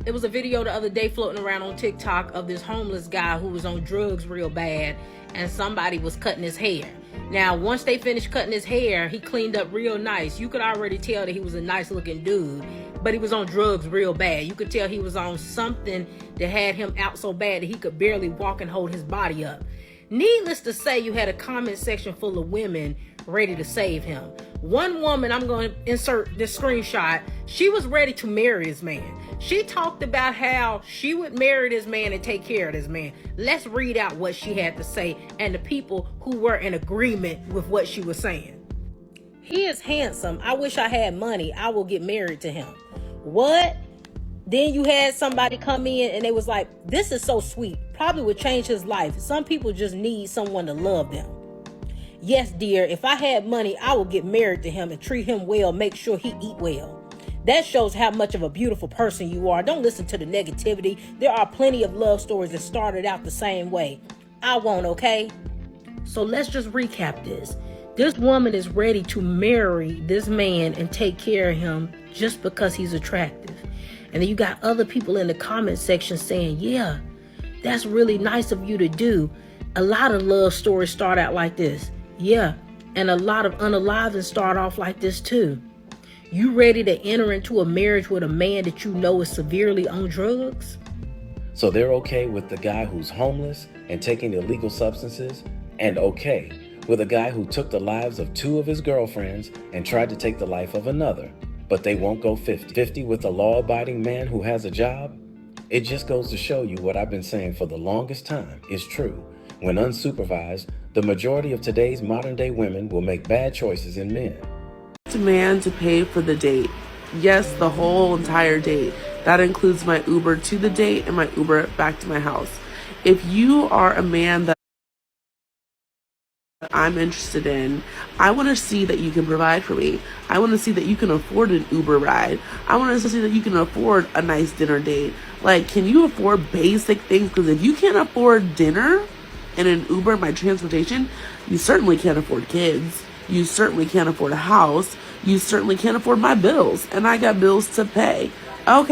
It was a video the other day floating around on TikTok of this homeless guy who was on drugs real bad, and somebody was cutting his hair. Now, once they finished cutting his hair, he cleaned up real nice. You could already tell that he was a nice looking dude, but he was on drugs real bad. You could tell he was on something that had him out so bad that he could barely walk and hold his body up. Needless to say, you had a comment section full of women ready to save him. One woman, I'm going to insert this screenshot, she was ready to marry this man. She talked about how she would marry this man and take care of this man. Let's read out what she had to say and the people who were in agreement with what she was saying. He is handsome. I wish I had money. I will get married to him. What? Then you had somebody come in and they was like, this is so sweet. Probably would change his life. Some people just need someone to love them. Yes, dear, if I had money, I would get married to him and treat him well, make sure he eat well. That shows how much of a beautiful person you are. Don't listen to the negativity. There are plenty of love stories that started out the same way. I won't, okay? So let's just recap this. This woman is ready to marry this man and take care of him just because he's attractive. And then you got other people in the comment section saying, yeah, that's really nice of you to do. A lot of love stories start out like this. Yeah, and a lot of unaliving start off like this too. You ready to enter into a marriage with a man that you know is severely on drugs? So they're okay with the guy who's homeless and taking illegal substances, and okay with a guy who took the lives of 2 of his girlfriends and tried to take the life of another, but they won't go 50-50 with a law-abiding man who has a job? It just goes to show you what I've been saying for the longest time is true. When unsupervised, the majority of today's modern-day women will make bad choices in men. Man to pay for the date. Yes, the whole entire date. That includes my Uber to the date and my Uber back to my house. If you are a man that I'm interested in, I want to see that you can provide for me. I want to see that you can afford an Uber ride. I want to see that you can afford a nice dinner date. Like, can you afford basic things? Because if you can't afford dinner and an Uber, my transportation, you certainly can't afford kids. You certainly can't afford a house. You certainly can't afford my bills. And I got bills to pay. Okay.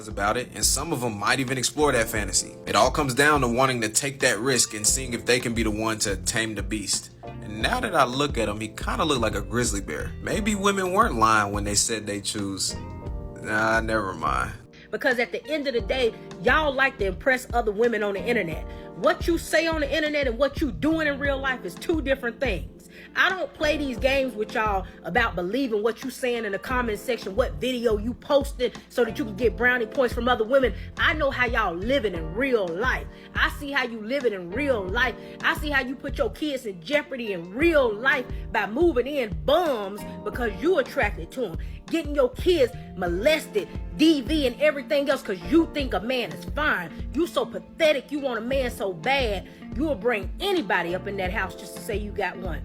About it, and some of them might even explore that fantasy. It all comes down to wanting to take that risk and seeing if they can be the one to tame the beast. And now that I look at him, he kind of looked like a grizzly bear. Maybe women weren't lying when they said they choose. Nah, never mind. Because at the end of the day, y'all like to impress other women on the internet. What you say on the internet and what you doing in real life is 2 different things. I don't play these games with y'all about believing what you saying in the comment section, what video you posted so that you can get brownie points from other women. I know how y'all living in real life. I see how you living in real life. I see how you put your kids in jeopardy in real life by moving in bums because you attracted to them. Getting your kids molested, DV and everything else because you think a man is fine. You so pathetic, you want a man so bad, you will bring anybody up in that house just to say you got one.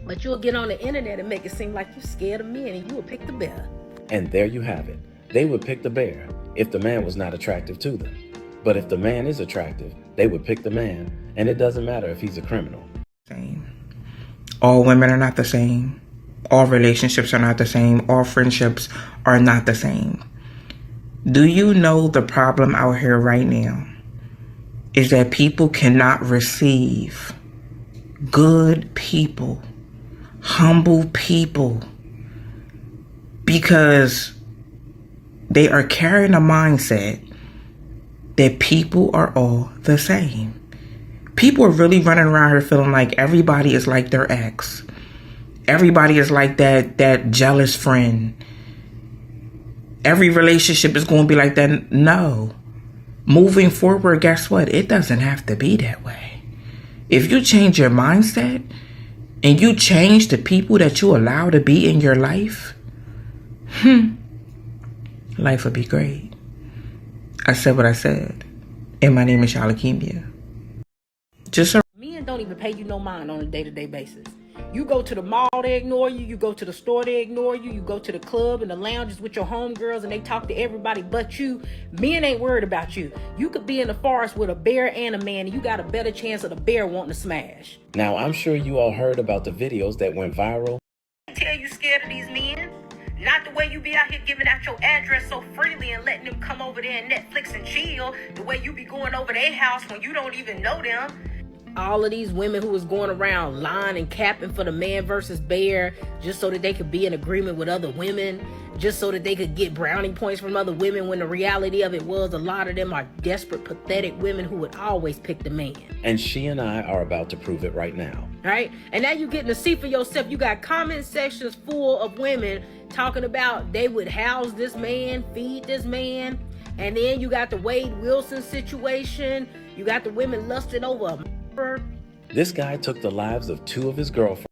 But you'll get on the internet and make it seem like you're scared of men and you will pick the bear. And there you have it. They would pick the bear if the man was not attractive to them. But if the man is attractive, they would pick the man, and it doesn't matter if he's a criminal. All women are not the same. All relationships are not the same. All friendships are not the same. Do you know the problem out here right now is that people cannot receive good people, humble people, because they are carrying a mindset that people are all the same. People are really running around here feeling like everybody is like their ex. Everybody is like that jealous friend. Every relationship is going to be like that. No. Moving forward, guess what? It doesn't have to be that way. If you change your mindset and you change the people that you allow to be in your life, life would be great. I said what I said. And my name is Shalakemia. Men don't even pay you no mind on a day-to-day basis. You go to the mall, they ignore you. You go to the store, they ignore you. You go to the club and the lounges with your homegirls and they talk to everybody but you. Men ain't worried about you. You could be in the forest with a bear and a man and you got a better chance of the bear wanting to smash. Now, I'm sure you all heard about the videos that went viral. I tell you scared of these men. Not the way you be out here giving out your address so freely and letting them come over there and Netflix and chill. The way you be going over their house when you don't even know them. All of these women who was going around lying and capping for the man versus bear just so that they could be in agreement with other women, just so that they could get brownie points from other women, when the reality of it was a lot of them are desperate, pathetic women who would always pick the man. And she and I are about to prove it right now. Right? And now you're getting to see for yourself. You got comment sections full of women talking about they would house this man, feed this man. And then you got the Wade Wilson situation. You got the women lusting over a murderer. This guy took the lives of 2 of his girlfriends.